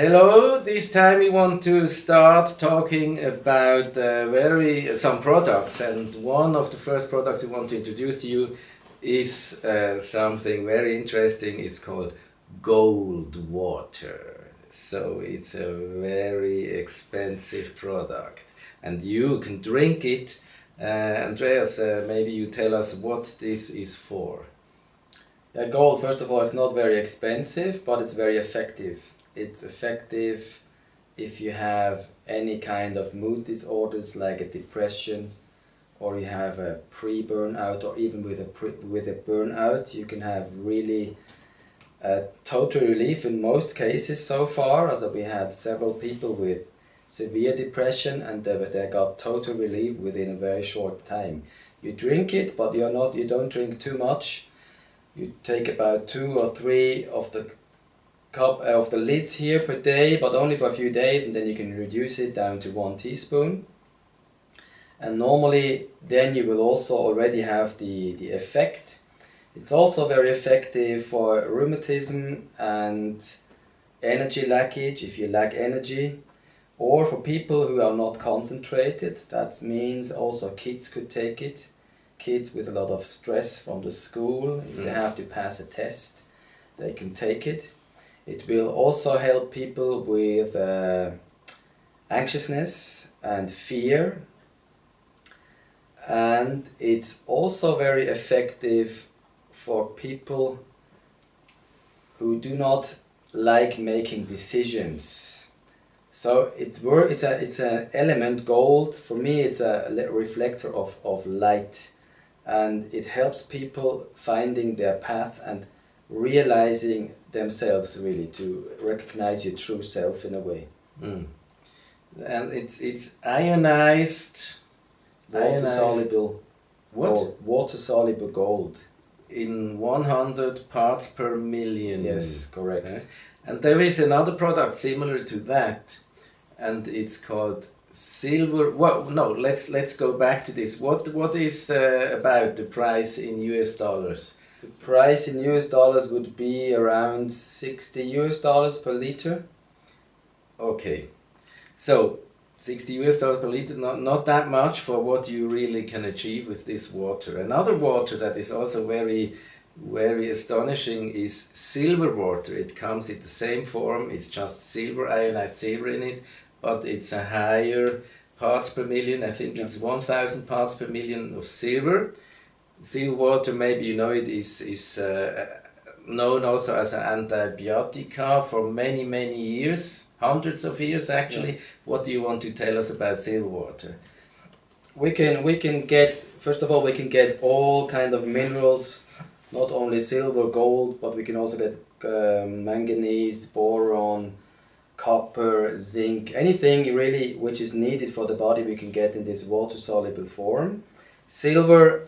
Hello, this time we want to start talking about some products, and one of the first products we want to introduce to you is something very interesting. It's called gold water. So it's a very expensive product and you can drink it. Andreas, maybe you tell us what this is for. Gold, first of all, it's not very expensive, but it's very effective. It's effective if you have any kind of mood disorders like a depression, or you have a pre-burnout, or even with a burnout. You can have really total relief in most cases so far. Also, we had several people with severe depression and they got total relief within a very short time. You drink it, but you don't drink too much. You take about 2 or 3 of the lids here per day, but only for a few days, and then you can reduce it down to 1 teaspoon. And normally then you will also already have the effect. It's also very effective for rheumatism and energy lackage, if you lack energy, or for people who are not concentrated. That means also kids could take it. Kids with a lot of stress from the school, if they have to pass a test, they can take it. It will also help people with anxiousness and fear. And it's also very effective for people who do not like making decisions. So it's an element, gold. For me, it's a reflector of light. And it helps people finding their path and realizing themselves, really, to recognize your true self in a way. And it's ionized, water-soluble gold. Water-soluble gold. In 100 parts per million. Yes, correct. And there is another product similar to that, and it's called silver. Well, no, let's go back to this. What is about the price in US dollars? The price in US dollars would be around $60 per liter. Okay, so $60 per liter, not that much for what you really can achieve with this water. Another water that is also very, very astonishing is silver water. It comes in the same form. It's just silver, ionized silver in it, but it's a higher parts per million. I think it's 1,000 parts per million of silver. Silver water, maybe you know it, is known also as an antibiotic for many, many years, hundreds of years actually. Yeah. What do you want to tell us about silver water? We can get, first of all, we can get all kind of minerals, not only silver, gold, but we can also get manganese, boron, copper, zinc, anything really which is needed for the body we can get in this water-soluble form. Silver,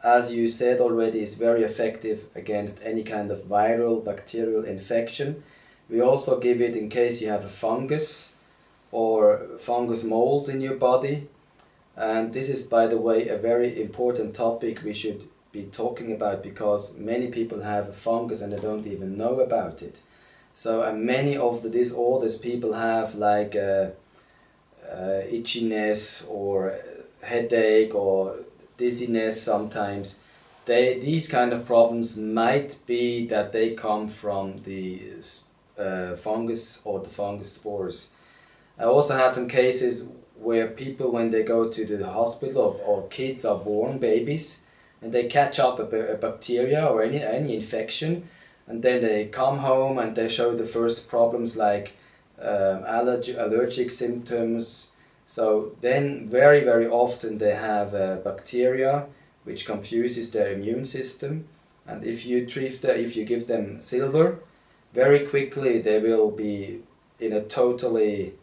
as you said already, is very effective against any kind of viral, bacterial infection. We also give it in case you have a fungus or fungus molds in your body. And this is, by the way, a very important topic we should be talking about, because many people have a fungus and they don't even know about it. So many of the disorders people have, like itchiness or headache or dizziness sometimes, these kind of problems might be that they come from the fungus or the fungus spores. I also had some cases where people, when they go to the hospital or kids are born, babies, and they catch up a bacteria or any infection, and then they come home and they show the first problems like allergic symptoms. So then very, very often they have bacteria which confuses their immune system, and if you give them silver, very quickly they will be in a totally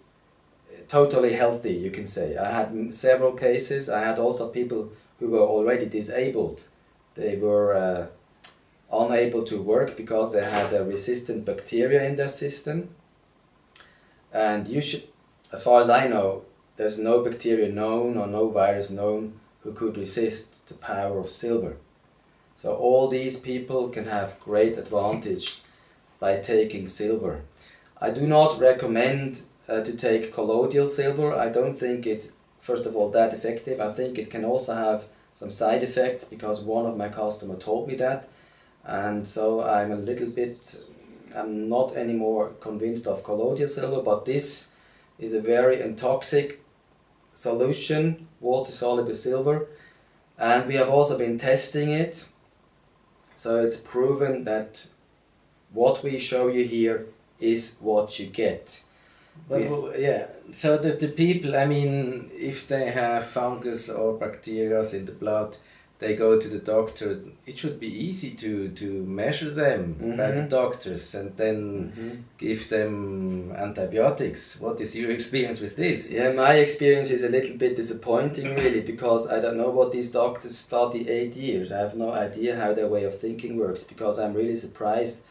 healthy, you can say. I had several cases. I had also people who were already disabled. They were unable to work because they had a resistant bacteria in their system. And you should, as far as I know, there's no bacteria known or no virus known who could resist the power of silver. So all these people can have great advantage by taking silver. I do not recommend to take colloidal silver. I don't think it, first of all, that effective. I think it can also have some side effects, because one of my customers told me that, and so I'm a little bit, I'm not anymore convinced of colloidal silver, but this is a very intoxic solution, water-soluble silver, and we have also been testing it, so it's proven that what we show you here is what you get. But yeah, so the people, I mean, if they have fungus or bacteria in the blood, they go to the doctor. It should be easy to measure them by the doctors and then give them antibiotics. What is your experience with this? Yeah, my experience is a little bit disappointing really, because I don't know what these doctors study 8 years. I have no idea how their way of thinking works, because I'm really surprised.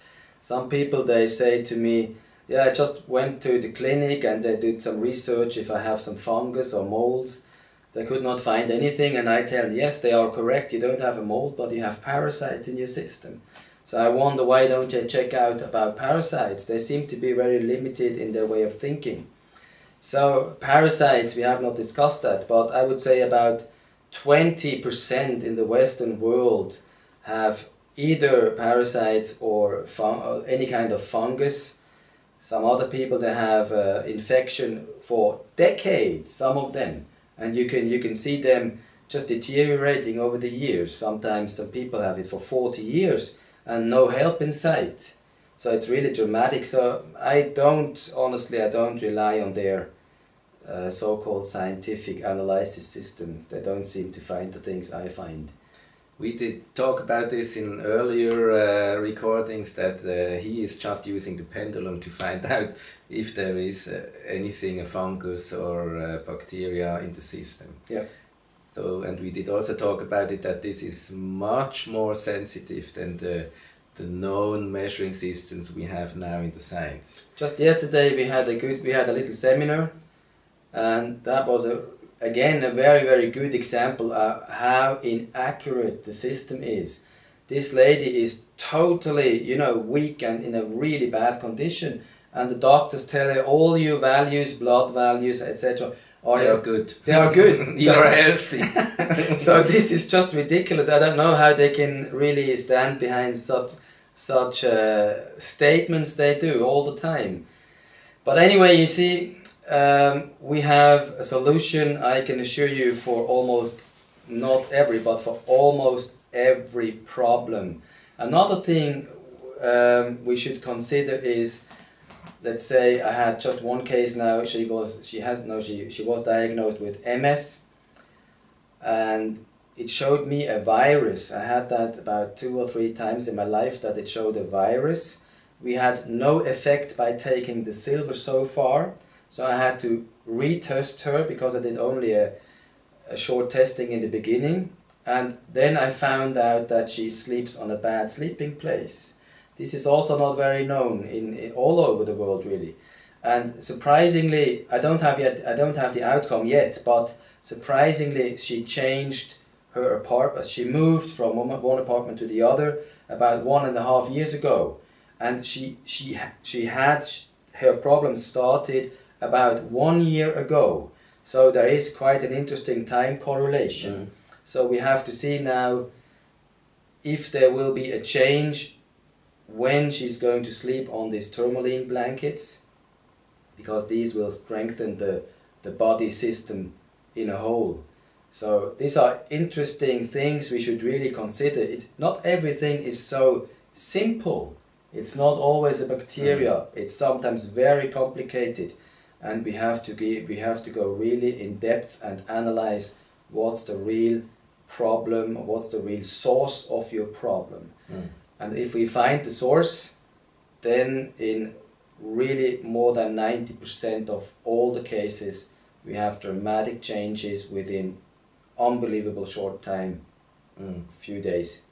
Some people, they say to me, yeah, I just went to the clinic and they did some research if I have some fungus or molds. They could not find anything, and I tell them, yes, they are correct, you don't have a mold, but you have parasites in your system. So I wonder, why don't you check out about parasites? They seem to be very limited in their way of thinking. So parasites, we have not discussed that, but I would say about 20% in the Western world have either parasites or any kind of fungus. Some other people, they have infection for decades, some of them, and you can see them just deteriorating over the years. Sometimes some people have it for 40 years and no help in sight. So it's really dramatic. So honestly, I don't rely on their so-called scientific analysis system. They don't seem to find the things I find. We did talk about this in earlier recordings, that he is just using the pendulum to find out if there is anything, a fungus or bacteria in the system. Yeah. So, and we did also talk about it, that this is much more sensitive than the known measuring systems we have now in the science. Just yesterday we had a little seminar, and that was again a very, very good example of how inaccurate the system is. This lady is totally, weak and in a really bad condition, and the doctors tell her all your values, blood values, etc. They are good. They are good. You are healthy. So this is just ridiculous. I don't know how they can really stand behind such statements they do all the time. But anyway, you see, we have a solution, I can assure you, for almost, not every, but for almost every problem. Another thing we should consider is, let's say I had just one case now. She was diagnosed with MS, and it showed me a virus. I had that about 2 or 3 times in my life, that it showed a virus. We had no effect by taking the silver so far, so I had to retest her, because I did only a short testing in the beginning, and then I found out that she sleeps on a bad sleeping place. This is also not very known in all over the world really, and surprisingly, I don't have the outcome yet, but surprisingly she changed her apartment. She moved from one apartment to the other about 1.5 years ago, and she had her problems started about 1 year ago. So there is quite an interesting time correlation. So we have to see now if there will be a change when she's going to sleep on these tourmaline blankets, because these will strengthen the body system in a whole. So these are interesting things we should really consider. Not everything is so simple. It's not always a bacteria. It's sometimes very complicated, and we have to go really in depth and analyze what's the real problem, what's the real source of your problem. And if we find the source, then in really more than 90% of all the cases we have dramatic changes within unbelievable short time, few days.